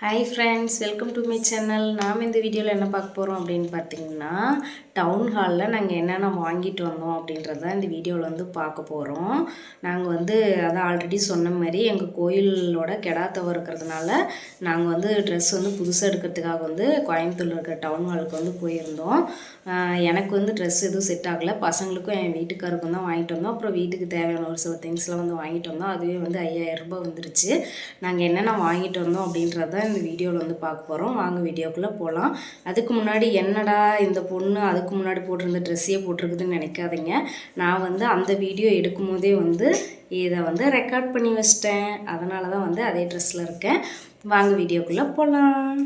Hi friends, welcome to my channel. நாம் இந்த வீடியோவில் என்ன பார்க்க போகிறோம் அப்படின்னு பார்த்தீங்கன்னா, டவுன் ஹாலில் நாங்கள் என்னென்ன வாங்கிட்டு வந்தோம் அப்படின்றது தான் இந்த வீடியோவில் வந்து பார்க்க போகிறோம். நாங்கள் வந்து அதான் ஆல்ரெடி சொன்ன மாதிரி எங்கள் கோயிலோட கெடாத்தவ இருக்கிறதுனால நாங்கள் வந்து ட்ரெஸ் வந்து புதுசாக எடுக்கிறதுக்காக வந்து கோயம்புத்தூரில் இருக்கிற டவுன் ஹாலுக்கு வந்து போயிருந்தோம். எனக்கு வந்து ட்ரெஸ் எதுவும் செட் ஆகலை, பசங்களுக்கும் என் வீட்டுக்காருக்கும் தான் வாங்கிட்டு வந்தோம். அப்புறம் வீட்டுக்கு தேவையான ஒரு சில திங்ஸ்லாம் வந்து வாங்கிட்டு வந்தோம். அதுவே வந்து 5000 ரூபாய் வந்துருச்சு. நாங்கள் என்னென்ன வாங்கிட்டு வந்தோம் அப்படின்றது தான் இந்த வீடியோவில் வந்து பார்க்க போகிறோம். வாங்க வீடியோக்குள்ளே போகலாம். அதுக்கு முன்னாடி என்னடா இந்த பொண்ணு அதுக்கு முன்னாடி போட்டிருந்த ட்ரெஸ்ஸையே போட்டிருக்குதுன்னு நினைக்காதீங்க. நான் வந்து அந்த வீடியோ எடுக்கும் போதே வந்து இதை வந்து ரெக்கார்ட் பண்ணி வச்சிட்டேன். அதனால தான் வந்து அதே ட்ரெஸ்ஸில் இருக்கேன். வாங்க வீடியோக்குள்ளே போகலாம்.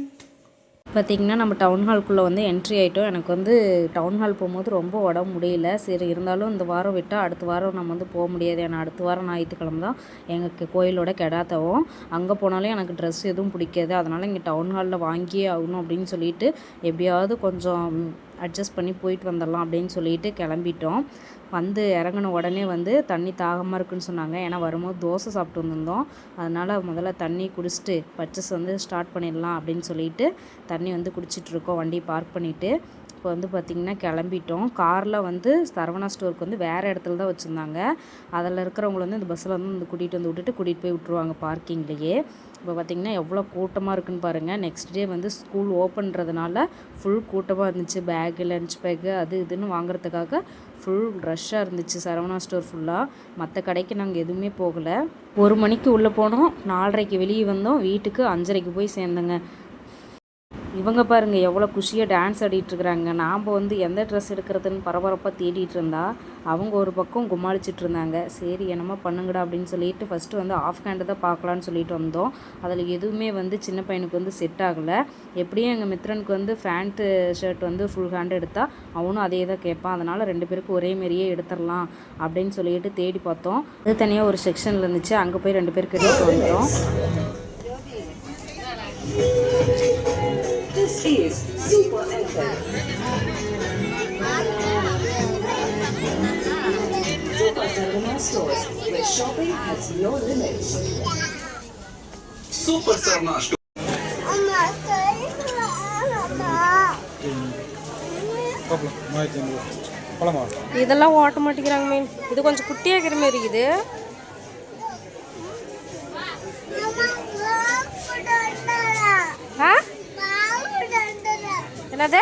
பார்த்திங்கன்னா நம்ம டவுன் ஹால்குள்ளே வந்து என்ட்ரி ஆகிட்டோம். எனக்கு வந்து டவுன் ஹால் போகும்போது ரொம்ப உடம்பு முடியல. சரி, இருந்தாலும் இந்த வாரம் விட்டால் அடுத்த வாரம் நம்ம வந்து போக முடியாது. ஏன்னா அடுத்த வாரம் ஞாயிற்றுக்கிழமை தான் எங்களுக்கு கோயிலோட கெடாத்தவும். அங்கே போனாலும் எனக்கு ட்ரெஸ் எதுவும் பிடிக்காது. அதனால் இங்கே டவுன் ஹாலில் வாங்கியே ஆகணும் அப்படின்னு சொல்லிட்டு எப்படியாவது கொஞ்சம் அட்ஜஸ்ட் பண்ணி போயிட்டு வந்துடலாம் அப்படின்னு சொல்லிட்டு கிளம்பிட்டோம். வந்து இறங்கின உடனே வந்து தண்ணி தாகமாக இருக்குன்னு சொன்னாங்க. ஏன்னா வரும்போது தோசை சாப்பிட்டு வந்திருந்தோம். அதனால் முதல்ல தண்ணி குடிச்சிட்டு பர்ச்சேஸ் வந்து ஸ்டார்ட் பண்ணிடலாம் அப்படின்னு சொல்லிட்டு தண்ணி வந்து குடிச்சிட்ருக்கோம் வண்டி பார்க் பண்ணிவிட்டு. இப்போ வந்து பார்த்திங்கன்னா கிளம்பிட்டோம். காரில் வந்து சரவணா ஸ்டோருக்கு வந்து வேறு இடத்துல தான் வச்சுருந்தாங்க. அதில் இருக்கிறவங்கள வந்து இந்த பஸ்ஸில் வந்து கூட்டிகிட்டு போய் விட்ருவாங்க பார்க்கிங்லேயே. இப்போ பார்த்திங்கன்னா எவ்வளோ கூட்டமாக இருக்குதுன்னு பாருங்கள். நெக்ஸ்ட் டே வந்து ஸ்கூல் ஓப்பன்றதுனால ஃபுல் கூட்டமாக இருந்துச்சு. பேகு, லன்ச் பேக்கு, அது இதுன்னு வாங்குறதுக்காக ஃபுல் ரஷ்ஷாக இருந்துச்சு சரவணா ஸ்டோர் ஃபுல்லாக. மற்ற கடைக்கு நாங்கள் எதுவுமே போகலை. 1 மணிக்கு உள்ளே போனோம், 4:30க்கு வெளியே வந்தோம். வீட்டுக்கு 5:30க்கு போய் சேர்ந்தோங்க. இவங்க பாருங்கள் எவ்வளோ குஷியாக டான்ஸ் ஆடிட்டுருக்குறாங்க. நாம் வந்து எந்த ட்ரெஸ் எடுக்கிறதுன்னு பரபரப்பாக தேடிட்டு இருந்தா அவங்க ஒரு பக்கம் கும்மாளிச்சிட்டு இருந்தாங்க. சரி என்னமோ பண்ணுங்கடா அப்படின்னு சொல்லிட்டு ஃபஸ்ட்டு வந்து ஆஃப் ஹேண்டு தான் பார்க்கலான்னு சொல்லிட்டு வந்தோம். அதில் எதுவுமே வந்து சின்ன பையனுக்கு வந்து செட் ஆகலை. எப்படியும் எங்கள் மித்ரனுக்கு வந்து ஃபேண்ட்டு ஷர்ட் வந்து ஃபுல் ஹேண்டு எடுத்தால் அவனும் அதே தான் கேட்பான். அதனால் 2 பேருக்கும் ஒரே மாரியே எடுத்துடலாம் அப்படின்னு சொல்லிட்டு தேடி பார்த்தோம். அது தனியாக ஒரு செக்ஷனில் இருந்துச்சு. அங்கே போய் 2 பேருக்கு எடுத்து வந்துட்டோம். This is Super FM. Super Sarvana stores where shopping has no limits. Super Sarvana store. இதெல்லாம் ஓட்ட மாட்டேங்கிறாங்க மீன். இது கொஞ்சம் குட்டியாக இருக்கிற மாதிரி இருக்குது. என்னது?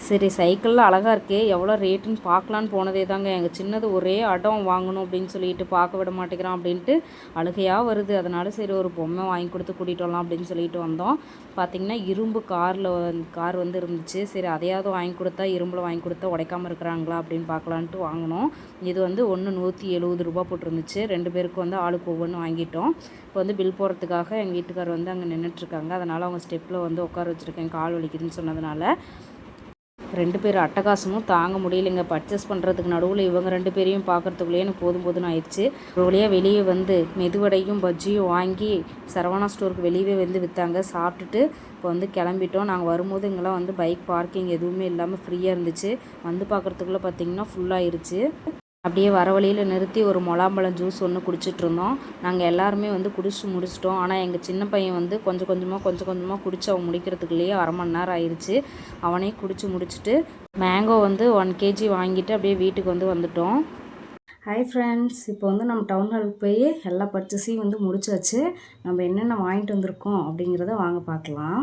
சரி, சைக்கிளில் அழகாக இருக்கே, எவ்வளோ ரேட்டுன்னு பார்க்கலான்னு போனதே தாங்க. எங்கள் சின்னது ஒரே அடம் வாங்கணும் அப்படின்னு சொல்லிட்டு பார்க்க விட மாட்டேங்கிறான் அப்படின்ட்டு அழுகையாக வருது. அதனால சரி ஒரு பொம்மை வாங்கி கொடுத்து கூட்டிகிட்டு வரலாம் அப்படின்னு சொல்லிட்டு வந்தோம். பார்த்திங்கன்னா இரும்பு கார் வந்து இருந்துச்சு. சரி அதையாவது வாங்கி கொடுத்தா, இரும்பில் வாங்கி கொடுத்தா உடைக்காமல் இருக்கிறாங்களா அப்படின்னு பார்க்கலான்ட்டு வாங்கினோம். இது வந்து 170 ரூபா போட்டிருந்துச்சு. 2 பேருக்கு வந்து ஆளுக்கு ஒவ்வொன்று வாங்கிட்டோம். இப்போ வந்து பில் போடுறதுக்காக எங்கள் வீட்டுக்கார் வந்து அங்கே நின்றுட்டுருக்காங்க. அதனால் அவங்க ஸ்டெப்பில் வந்து உட்கார வச்சுருக்கேன், கால் வலிக்குதுன்னு சொன்னதுனால. 2 பேர் அட்டகாசமும் தாங்க முடியலைங்க. பர்ச்சேஸ் பண்ணுறதுக்கு நடுவில் இவங்க 2 பேரையும் பார்க்குறதுக்குள்ளேயே எனக்கு போதும்னு ஆயிடுச்சு. ஒரு வழியாக வெளியே வந்து மெதுவடையும் பஜ்ஜியும் வாங்கி சரவணா ஸ்டோருக்கு வெளியே வந்து விற்றாங்க. சாப்பிட்டுட்டு இப்போ வந்து கிளம்பிட்டோம். நாங்கள் வரும்போது இங்கெல்லாம் வந்து பைக் பார்க்கிங் எதுவுமே இல்லாமல் ஃப்ரீயாக இருந்துச்சு. வந்து பார்க்குறதுக்குள்ளே பார்த்திங்கன்னா ஃபுல்லாகிருச்சு. அப்படியே வர வழியில் நிறுத்தி ஒரு முலாம்பழம் ஜூஸ் ஒன்று குடிச்சிட்ருந்தோம். நாங்கள் எல்லாருமே வந்து குடிச்சு முடிச்சிட்டோம். ஆனால் எங்கள் சின்ன பையன் வந்து கொஞ்சம் கொஞ்சமாக குடிச்சு அவன் முடிக்கிறதுக்குள்ளேயே 1/2 மணி நேரம் ஆயிடுச்சு. அவனே குடிச்சு முடிச்சுட்டு மேங்கோ வந்து 1 kg வாங்கிட்டு அப்படியே வீட்டுக்கு வந்து வந்துட்டோம். ஹாய் ஃப்ரெண்ட்ஸ், இப்போ வந்து நம்ம டவுன் ஹாலுக்கு போய் எல்லா பர்ச்சேஸையும் வந்து முடிச்சாச்சு. நம்ம என்னென்ன வாங்கிட்டு வந்திருக்கோம் அப்படிங்கிறத வாங்க பார்க்கலாம்.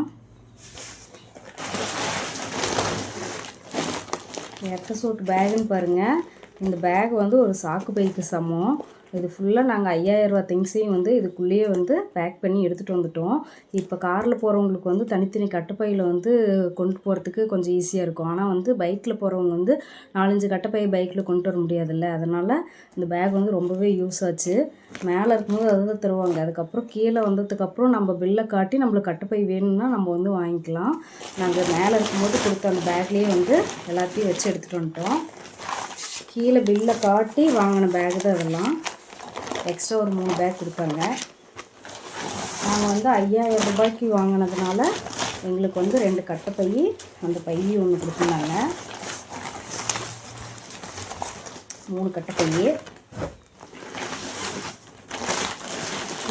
எக்க சூட் பேகுன்னு பாருங்கள். இந்த பேக் வந்து ஒரு சாக்கு பைக்கு சமம். இது ஃபுல்லாக நாங்கள் 5000 ரூபா திங்ஸையும் வந்து இதுக்குள்ளேயே வந்து பேக் பண்ணி எடுத்துகிட்டு வந்துட்டோம். இப்போ காரில் போகிறவங்களுக்கு வந்து தனித்தனி கட்டைப்பையில் வந்து கொண்டு போகிறதுக்கு கொஞ்சம் ஈஸியாக இருக்கும். ஆனால் வந்து பைக்கில் போகிறவங்க வந்து 4-5 கட்டைப்பை பைக்கில் கொண்டு வர முடியாதுல்ல. அதனால் இந்த பேக் வந்து ரொம்பவே யூஸ் ஆச்சு. மேலே இருக்கும்போது அதை தான் தருவாங்க. அதுக்கப்புறம் கீழே வந்ததுக்கப்புறம் நம்ம பில்லை காட்டி நம்மளுக்கு கட்டைப்பை வேணும்னா நம்ம வந்து வாங்கிக்கலாம். நாங்கள் மேலே இருக்கும்போது கொடுத்த அந்த பேக்லேயே வந்து எல்லாத்தையும் வச்சு எடுத்துகிட்டு வந்துட்டோம். கீழே பில்லை காட்டி வாங்கின பேக் தான் அதெல்லாம். எக்ஸ்ட்ரா ஒரு 3 பேக் கொடுத்தாங்க. நாங்கள் வந்து 5000 ரூபாய்க்கு வாங்கினதுனால எங்களுக்கு வந்து 2 கட்டைப்பை, அந்த பை ஒன்று கொடுத்துருந்தாங்க. 3 கட்டைப்பை.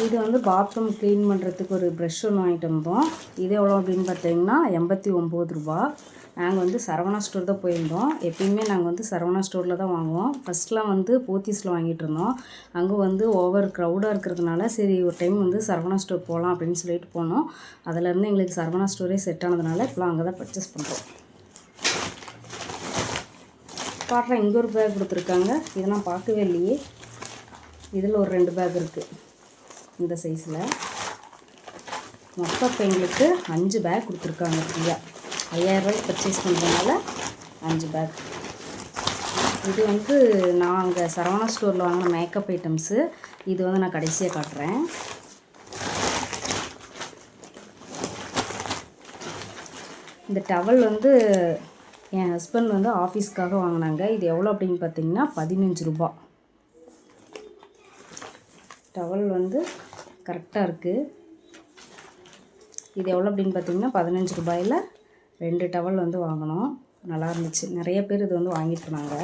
இது வந்து பாத்ரூம் க்ளீன் பண்ணுறதுக்கு ஒரு ப்ரஷ் ஒன்று வாங்கிட்டு வந்தோம். இது எவ்வளோ அப்படின்னு பார்த்தீங்கன்னா 89 ரூபா. நாங்கள் வந்து சரவணா ஸ்டோர் தான் போயிருந்தோம். எப்பயுமே நாங்கள் வந்து சரவணா ஸ்டோரில் தான் வாங்குவோம். ஃபஸ்ட்லாம் வந்து போத்தீஸில் வாங்கிட்டு இருந்தோம். அங்கே வந்து ஓவர் க்ரௌடாக இருக்கிறதுனால சரி ஒரு டைம் வந்து சரவணா ஸ்டோர் போகலாம் அப்படின்னு சொல்லிட்டு போனோம். அதிலேருந்து எங்களுக்கு சரவணா ஸ்டோரே செட் ஆனதுனால இப்போலாம் அங்கே தான் பர்ச்சேஸ் பண்ணுறோம். பாடுறேன், இங்கே ஒரு பேக் கொடுத்துருக்காங்க. இதை நான் பார்க்கவே இல்லையே. இதில் ஒரு 2 பேக் இருக்குது இந்த சைஸில். மொத்தம் இப்போ எங்களுக்கு 5 பேக் கொடுத்துருக்காங்க ஃப்ரீயாக. 5000 ரூபாய்க்கு பர்ச்சேஸ் பண்ணுறதுனால 5 பேக். இது வந்து நான் அங்கே சரவணா ஸ்டோரில் வாங்கின மேக்கப் ஐட்டம்ஸு. இது வந்து நான் கடைசியாக காட்டுறேன். இந்த டவல் வந்து என் ஹஸ்பண்ட் வந்து ஆஃபீஸ்க்காக வாங்கினாங்க. இது எவ்வளோ அப்படின்னு பார்த்தீங்கன்னா 15 ரூபா. டவல் வந்து கரெக்டாக இருக்குது. இது எவ்வளோ அப்படின்னு பார்த்தீங்கன்னா 15 ரூபாயில் 2 டவல் வந்து வாங்கினோம். நல்லா இருந்துச்சு. நிறைய பேர் இது வந்து வாங்கிட்டு இருந்தாங்க.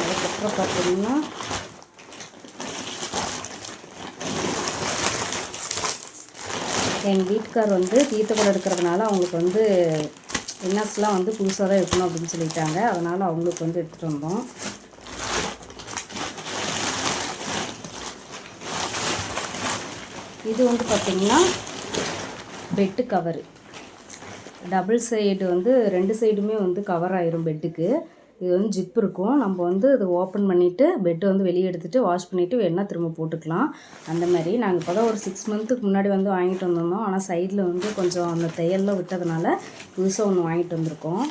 அதுக்கப்புறம் பார்த்தீங்கன்னா எங்கள் வீட்டுக்கார் வந்து தீர்த்தக்குடம் எடுக்கிறதுனால அவங்களுக்கு வந்து இன்னர்ஸ்லாம் வந்து புதுசாக தான் எடுக்கணும் அப்படின்னு சொல்லிட்டாங்க. அதனால் அவங்களுக்கு வந்து எடுத்துகிட்டு வந்தோம். இது வந்து பார்த்திங்கன்னா பெட்டு கவரு. டபுள் சைடு வந்து 2 சைடுமே வந்து கவர் ஆயிரும் பெட்டுக்கு. இது வந்து ஜிப் இருக்கும். நம்ம வந்து இது ஓப்பன் பண்ணிவிட்டு பெட்டை வந்து வெளியே எடுத்துகிட்டு வாஷ் பண்ணிவிட்டு வேணா திரும்ப போட்டுக்கலாம். அந்த மாதிரி நாங்கள் இப்போ தான் ஒரு 6 மந்த்துக்கு முன்னாடி வந்து வாங்கிட்டு வந்திருந்தோம். ஆனால் சைடில் வந்து கொஞ்சம் அந்த தையல்லாம் விட்டதுனால புதுசாக ஒன்று வாங்கிட்டு வந்திருக்கோம்.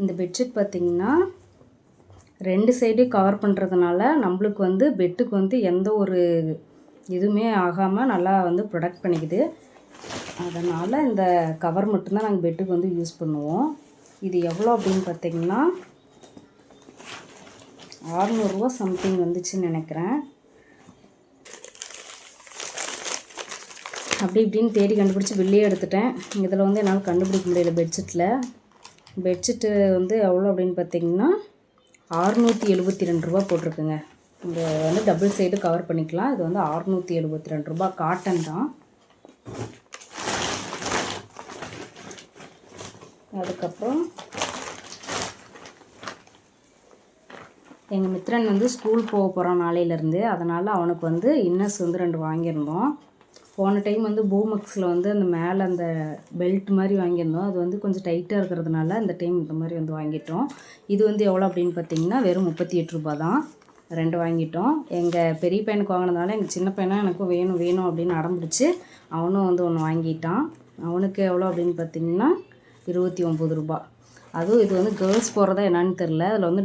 இந்த பெட்ஷீட் பார்த்திங்கன்னா 2 சைடும் கவர் பண்ணுறதுனால நம்மளுக்கு வந்து பெட்டுக்கு வந்து எந்த ஒரு இதுவுமே ஆகாமல் நல்லா வந்து ப்ரொடெக்ட் பண்ணிக்குது. அதனால் இந்த கவர் மட்டும்தான் நாங்கள் பெட்டுக்கு வந்து யூஸ் பண்ணுவோம். இது எவ்வளோ அப்படின்னு பார்த்தீங்கன்னா 600 ரூபா சம்திங் வந்துச்சுன்னு நினைக்கிறேன். அப்படி இப்படின்னு தேடி கண்டுபிடிச்சி வெளியே எடுத்துட்டேன். இதில் வந்து என்னால் கண்டுபிடிக்க முடியல. பெட்ஷீட்டு வந்து எவ்வளோ அப்படின்னு பார்த்தீங்கன்னா 672 ரூபா போட்டிருக்குங்க. இந்த வந்து டபுள் சைடு கவர் பண்ணிக்கலாம். இது வந்து 672 ரூபா. காட்டன் தான். அதுக்கப்புறம் எங்கள் மித்ரன் வந்து ஸ்கூல் போக போகிறான் நாளையிலேருந்து. அதனால் அவனுக்கு வந்து இன்னர்ஸ் வந்து 2 வாங்கியிருந்தோம். போன டைம் வந்து பூமக்ஸில் வந்து அந்த மேலே அந்த பெல்ட் மாதிரி வாங்கியிருந்தோம். அது வந்து கொஞ்சம் டைட்டாக இருக்கிறதுனால இந்த டைம் இந்த மாதிரி வந்து வாங்கிட்டோம். இது வந்து எவ்வளோ அப்படின்னு பார்த்தீங்கன்னா வெறும் 38 ரூபா தான். 2 வாங்கிட்டோம். எங்கள் பெரிய பையனுக்கு வாங்கினதுனால எங்கள் சின்ன பையனும் எனக்கும் வேணும் அப்படின்னு அடம்பிடிச்சு அவனும் வந்து ஒன்று வாங்கிட்டான். அவனுக்கு எவ்வளோ அப்படின்னு பார்த்தீங்கன்னா 29 ரூபா. அதுவும் இது வந்து கேர்ள்ஸ் போடுறதா என்னன்னு தெரில. அதில் வந்து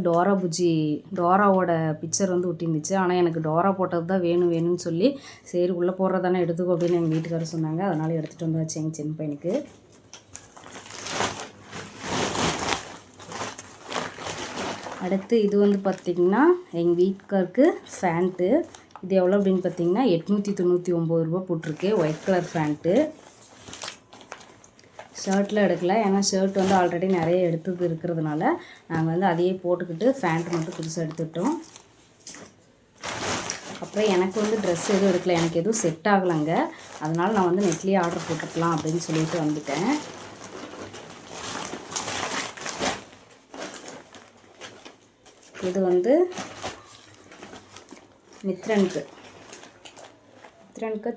டோராவோட பிக்சர் வந்து ஒட்டிருந்துச்சு. ஆனால் எனக்கு டோரா போட்டது தான் வேணும்னு சொல்லி சரி உள்ளே போடுறதானே எடுத்துக்கோ அப்படின்னு எங்கள் வீட்டுக்காரர் சொன்னாங்க. அதனால் எடுத்துகிட்டு வந்தாச்சு எங்கள் சின்ன பையனுக்கு. அடுத்து இது வந்து பார்த்திங்கன்னா எங்கள் வீட்டுக்காருக்கு ஃபேண்ட்டு. இது எவ்வளோ அப்படின்னு பார்த்தீங்கன்னா 899 ரூபா போட்டிருக்கு. White colour pant. ஷர்ட்டில் எடுக்கல. ஏன்னா ஷர்ட் வந்து ஆல்ரெடி நிறைய எடுத்தது இருக்கிறதுனால நாங்கள் வந்து அதையே போட்டுக்கிட்டு ஃபேண்ட் மட்டும் புதுசாக எடுத்துக்கிட்டோம். அப்புறம் எனக்கு வந்து ட்ரெஸ் எதுவும் எடுக்கல. எனக்கு எதுவும் செட் ஆகலைங்க. அதனால் நான் வந்து நெட்லேயே ஆர்டர் போட்டுக்கலாம் அப்படின்னு சொல்லிட்டு வந்துட்டேன். இது வந்து மித்ரனுக்கு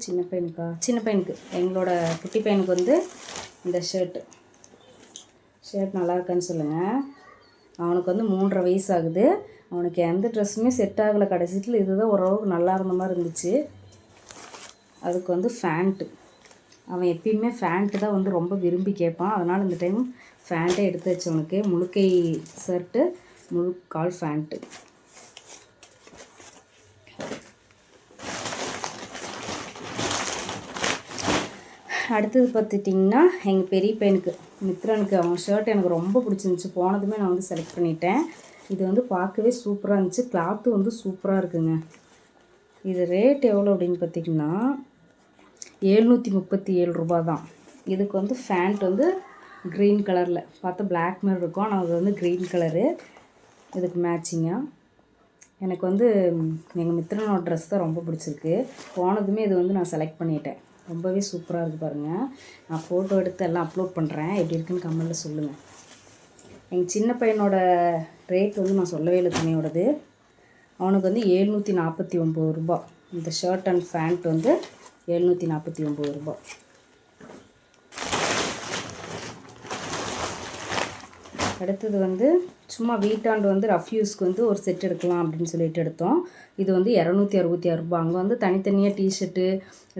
சின்ன பையனுக்கு எங்களோட குட்டி பையனுக்கு வந்து இந்த ஷர்ட் நல்லா இருக்கான்னு சொல்லுங்கள். அவனுக்கு வந்து 3.5 வயசு ஆகுது. அவனுக்கு எந்த ட்ரெஸ்ஸுமே செட் ஆகலை. கடைசியில் இதுதான் ஓரளவுக்கு நல்லா இருந்த மாதிரி இருந்துச்சு. அதுக்கு வந்து ஃபேண்ட்டு. அவன் எப்பயுமே ஃபேண்ட்டு தான் வந்து ரொம்ப விரும்பி கேட்பான். அதனால் இந்த டைம் ஃபேண்ட்டே எடுத்து வச்சவனுக்கு முழுக்கை ஷர்ட்டு முழுக்கால் ஃபேண்ட்டு. அடுத்தது பார்த்துட்டிங்கன்னா எங்கள் பெரிய பையனுக்கு மித்ரனுக்கு அவன் ஷர்ட் எனக்கு ரொம்ப பிடிச்சிருந்துச்சி. போனதுமே நான் வந்து செலக்ட் பண்ணிட்டேன். இது வந்து பார்க்கவே சூப்பராக இருந்துச்சு. கிளாத்து வந்து சூப்பராக இருக்குங்க. இது ரேட் எவ்வளோ அப்படின்னு பார்த்திங்கன்னா 737 ரூபா தான். இதுக்கு வந்து ஃபேண்ட் வந்து க்ரீன் கலரில் பார்த்தா பிளாக் மாதிரி இருக்கும். ஆனால் அது வந்து க்ரீன் கலரு. இதுக்கு மேட்சிங்காக எனக்கு வந்து எங்கள் மித்திரனோட ட்ரெஸ் தான் ரொம்ப பிடிச்சிருக்கு. போனதுமே இது வந்து நான் செலக்ட் பண்ணிட்டேன். ரொம்பவே சூப்பராக இருக்குது பாருங்கள். நான் ஃபோட்டோ எடுத்து எல்லாம் அப்லோட் பண்ணுறேன். எப்படி இருக்குன்னு கமெண்ட்டில் சொல்லுங்கள். எங்கள் சின்ன பையனோட ரேட் வந்து நான் சொல்லவே இல்லை துணியோடது. அவனுக்கு வந்து 749 ரூபா. இந்த ஷர்ட் அண்ட் பேண்ட் வந்து 749 ரூபா. அடுத்தது வந்து சும்மா வீட்டாண்டு வந்து ரஃப் யூஸ்க்கு வந்து ஒரு செட் எடுக்கலாம் அப்படின்னு சொல்லிட்டு எடுத்தோம். இது வந்து 266 ரூபா. அங்கே வந்து தனித்தனியாக டிஷர்ட்டு,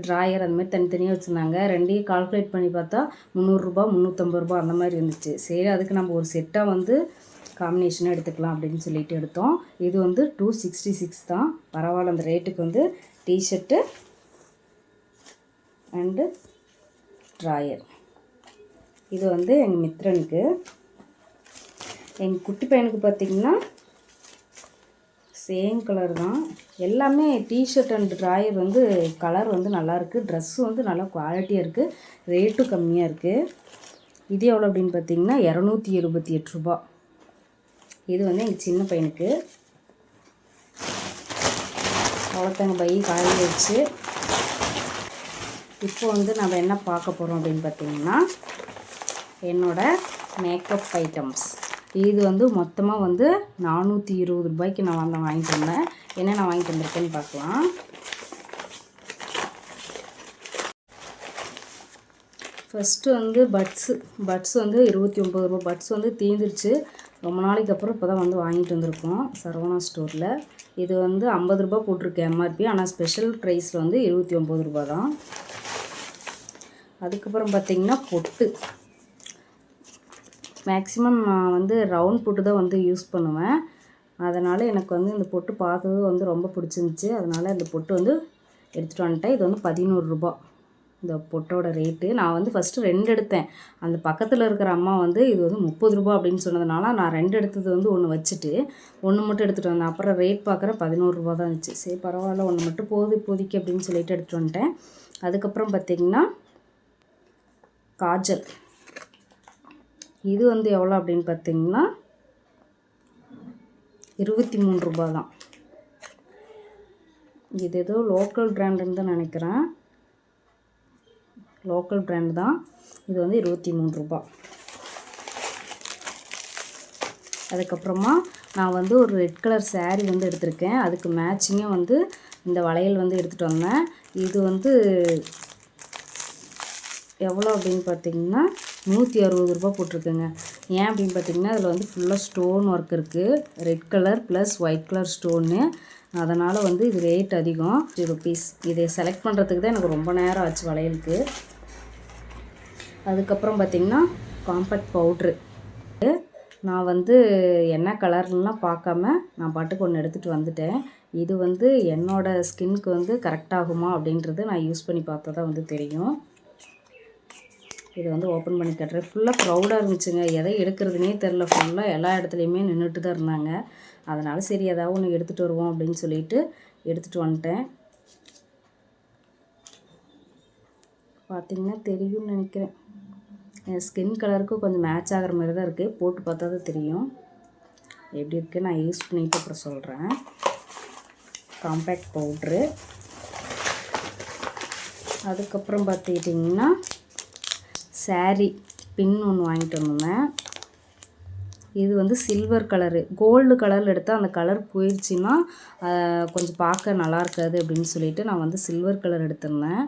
ட்ராயர் அந்த மாதிரி தனித்தனியாக வச்சுருந்தாங்க. ரெண்டையும் கால்குலேட் பண்ணி பார்த்தா 300 ரூபா, 350 ரூபா அந்த மாதிரி இருந்துச்சு. சரி, அதுக்கு நம்ம ஒரு செட்டாக வந்து காம்பினேஷனாக எடுத்துக்கலாம் அப்படின்னு சொல்லிட்டு எடுத்தோம். இது வந்து 266 தான். பரவாயில்ல, அந்த ரேட்டுக்கு வந்து டிஷர்ட்டு அண்டு ட்ராயர். இது வந்து எங்கள் மித்திரனுக்கு. எங்கள் குட்டி பையனுக்கு பார்த்திங்கன்னா சேம் கலர் தான். எல்லாமே டிஷர்ட் அண்ட் ட்ராயர் வந்து கலர் வந்து நல்லாயிருக்கு. ட்ரெஸ்ஸு வந்து நல்லா குவாலிட்டியாக இருக்குது. ரேட்டும் கம்மியாக இருக்குது. இது எவ்வளோ அப்படின்னு பார்த்திங்கன்னா 278 ரூபா. இது வந்து எங்கள் சின்ன பையனுக்கு. அவ்வளோத்தாங்க, பை காலையில் வச்சு. இப்போ வந்து நம்ம என்ன பார்க்க போகிறோம் அப்படின்னு பார்த்திங்கன்னா என்னோடய மேக்கப் ஐட்டம்ஸ். இது வந்து மொத்தமாக வந்து 420 ரூபாய்க்கு நான் வாங்கிட்டு வந்தேன். என்ன நான் வாங்கிட்டு வந்திருக்கேன்னு பார்க்கலாம். ஃபஸ்ட்டு வந்து பட்ஸ் வந்து 29 ரூபா. பட்ஸ் வந்து தீந்துருச்சு. ரொம்ப நாளைக்கு அப்புறம் இப்போ தான் வந்து வாங்கிட்டு வந்திருக்கோம் சரவணா ஸ்டோரில். இது வந்து 50 ரூபா போட்டிருக்கு எம்ஆர்பி. ஆனால் ஸ்பெஷல் ப்ரைஸில் வந்து 29 ரூபா தான். அதுக்கப்புறம் பார்த்திங்கன்னா பொட்டு. மேக்ஸிமம் நான் வந்து ரவுண்ட் பொட்டு தான் வந்து யூஸ் பண்ணுவேன். அதனால் எனக்கு வந்து இந்த பொட்டு பார்த்தது வந்து ரொம்ப பிடிச்சிருந்துச்சி. அதனால் இந்த பொட்டு வந்து எடுத்துகிட்டு வந்துட்டேன். இது வந்து 11 ரூபா இந்த பொட்டோட ரேட்டு. நான் வந்து ஃபஸ்ட்டு 2 எடுத்தேன். அந்த பக்கத்தில் இருக்கிற அம்மா வந்து இது வந்து 30 ரூபா அப்படின்னு சொன்னதுனால நான் 2 எடுத்தது வந்து ஒன்று வச்சுட்டு ஒன்று மட்டும் எடுத்துகிட்டு வந்தேன். அப்புறம் ரேட் பார்க்குற 11 ரூபா தான் இருந்துச்சு. சரி, பரவாயில்ல, ஒன்று மட்டும் போகுது இப்போதைக்கு அப்படின்னு சொல்லிட்டு எடுத்துகிட்டு வந்துட்டேன். அதுக்கப்புறம் பார்த்திங்கன்னா காஜல். இது வந்து எவ்வளோ அப்படின்னு பார்த்திங்கன்னா 23 ரூபா தான். இது ஏதோ லோக்கல் பிராண்டுன்னு தான் நினைக்கிறேன். லோக்கல் பிராண்ட் தான். இது வந்து 23 ரூபா. அதுக்கப்புறமா நான் வந்து ஒரு ரெட் கலர் saree வந்து எடுத்திருக்கேன். அதுக்கு மேட்சிங்காக வந்து இந்த வளையல் வந்து எடுத்துகிட்டு வந்தேன். இது வந்து எவ்வளோ அப்படின்னு பார்த்திங்கன்னா 160 ரூபா போட்டிருக்குங்க. ஏன் அப்படின்னு பார்த்திங்கன்னா அதில் வந்து ஃபுல்லாக ஸ்டோன் ஒர்க் இருக்குது. Red colour plus white colour stone. அதனால் வந்து இது ரேட் அதிகம், 50 ருபீஸ். இதை செலக்ட் பண்ணுறதுக்கு தான் எனக்கு ரொம்ப நேரம் ஆச்சு வளையலுக்கு. அதுக்கப்புறம் பார்த்திங்கன்னா காம்பேக்ட் பவுட்ரு. நான் வந்து என்ன கலர்லாம் பார்க்காம நான் பாட்டுக்கு ஒன்று எடுத்துகிட்டு வந்துட்டேன். இது வந்து என்னோடய ஸ்கின்னுக்கு வந்து கரெக்டாகுமா அப்படின்றது நான் யூஸ் பண்ணி பார்த்தா தான் வந்து தெரியும். இதை வந்து ஓப்பன் பண்ணி கட்டுறேன். ஃபுல்லாக க்ரௌடாக இருந்துச்சுங்க. எதை எடுக்கிறதுனே தெரில. ஃபுல்லாக எல்லா இடத்துலையுமே நின்றுட்டு தான் இருந்தாங்க. அதனால் சரி, ஏதாவது ஒன்று எடுத்துகிட்டு வருவோம் அப்படின்னு சொல்லிட்டு எடுத்துகிட்டு வந்துட்டேன். பார்த்திங்கன்னா தெரியும்னு நினைக்கிறேன். என் ஸ்கின் கலருக்கு கொஞ்சம் மேட்ச் ஆகிற மாதிரி தான் இருக்குது. போட்டு பார்த்தா தான் தெரியும் எப்படி இருக்குது. நான் யூஸ் பண்ணிவிட்டு அப்புறம் சொல்கிறேன். Compact powder. அதுக்கப்புறம் பார்த்துக்கிட்டிங்கன்னா saree பின் ஒன்று வாங்கிட்டு வந்தேன். இது வந்து சில்வர் கலரு. கோல்டு கலரில் எடுத்தால் அந்த கலர் போயிடுச்சுன்னா கொஞ்சம் பார்க்க நல்லா இருக்காது அப்படின்னு சொல்லிட்டு நான் வந்து சில்வர் கலர் எடுத்திருந்தேன்.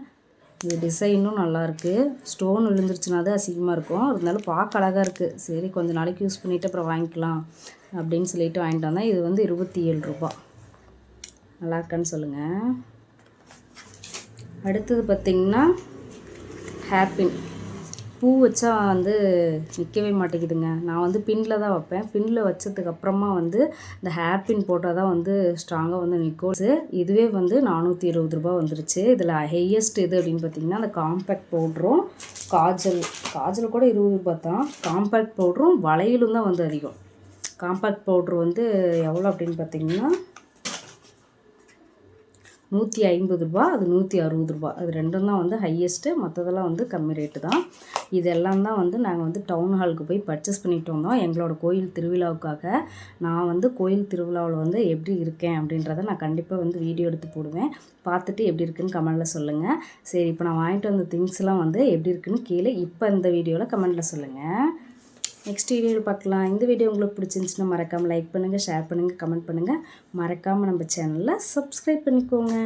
இது டிசைனும் நல்லாயிருக்கு. ஸ்டோன் விழுந்துருச்சுன்னா தான் அசிங்கமாக இருக்கும். இருந்தாலும் பார்க்க அழகாக இருக்குது. சரி, கொஞ்சம் நாளைக்கு யூஸ் பண்ணிவிட்டு அப்புறம் வாங்கிக்கலாம் அப்படின்னு சொல்லிட்டு வாங்கிட்டு வந்தேன். இது வந்து 27 ரூபா. நல்லா இருக்கான்னு சொல்லுங்கள். அடுத்தது பார்த்திங்கன்னா ஹேர்பின். பூ வச்சா வந்து நிற்கவே மாட்டேங்குதுங்க. நான் வந்து பின்னில் தான் வைப்பேன். பின்னில் வச்சதுக்கப்புறமா வந்து இந்த ஹேர்பின் போட்டால் தான் வந்து ஸ்ட்ராங்காக வந்து நிற்கும். இதுவே வந்து 420 ரூபா வந்துருச்சு. இதில் ஹையஸ்ட் இது அப்படின்னு பார்த்திங்கன்னா அந்த காம்பேக்ட் பவுட்ரும் காஜல் கூட 20 ரூபா தான். காம்பேக்ட் பவுட்ரும் வளையலும் தான் வந்து அதிகம். காம்பேக்ட் பவுட்ரு வந்து எவ்வளோ அப்படின்னு பார்த்திங்கன்னா 150 அது 160 அது ரெண்டும் தான் வந்து ஹையஸ்ட்டு, மற்றதெல்லாம் வந்து கம்மி ரேட்டு தான். இதெல்லாம் தான் வந்து நாங்கள் வந்து டவுன் ஹாலுக்கு போய் பர்ச்சேஸ் பண்ணிட்டு வந்தோம் எங்களோட கோயில் திருவிழாவுக்காக. நான் வந்து கோயில் திருவிழாவில் வந்து எப்படி இருக்கேன் அப்படின்றத நான் கண்டிப்பாக வந்து வீடியோ எடுத்து போடுவேன். பார்த்துட்டு எப்படி இருக்குன்னு கமெண்டில் சொல்லுங்கள். சரி, இப்போ நான் வாங்கிட்டு வந்த திங்ஸ்லாம் வந்து எப்படி இருக்குன்னு கீழே இப்போ இந்த வீடியோவில் கமெண்டில் சொல்லுங்கள். நெக்ஸ்ட் வீடியோவில் பார்க்கலாம். இந்த வீடியோ உங்களுக்கு பிடிச்சிருந்துச்சுன்னா மறக்காமல் லைக் பண்ணுங்கள், ஷேர் பண்ணுங்கள், கமெண்ட் பண்ணுங்கள். மறக்காமல் நம்ம சேனலில் சப்ஸ்கிரைப் பண்ணிக்கோங்க.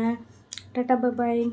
டாடா, பாய்.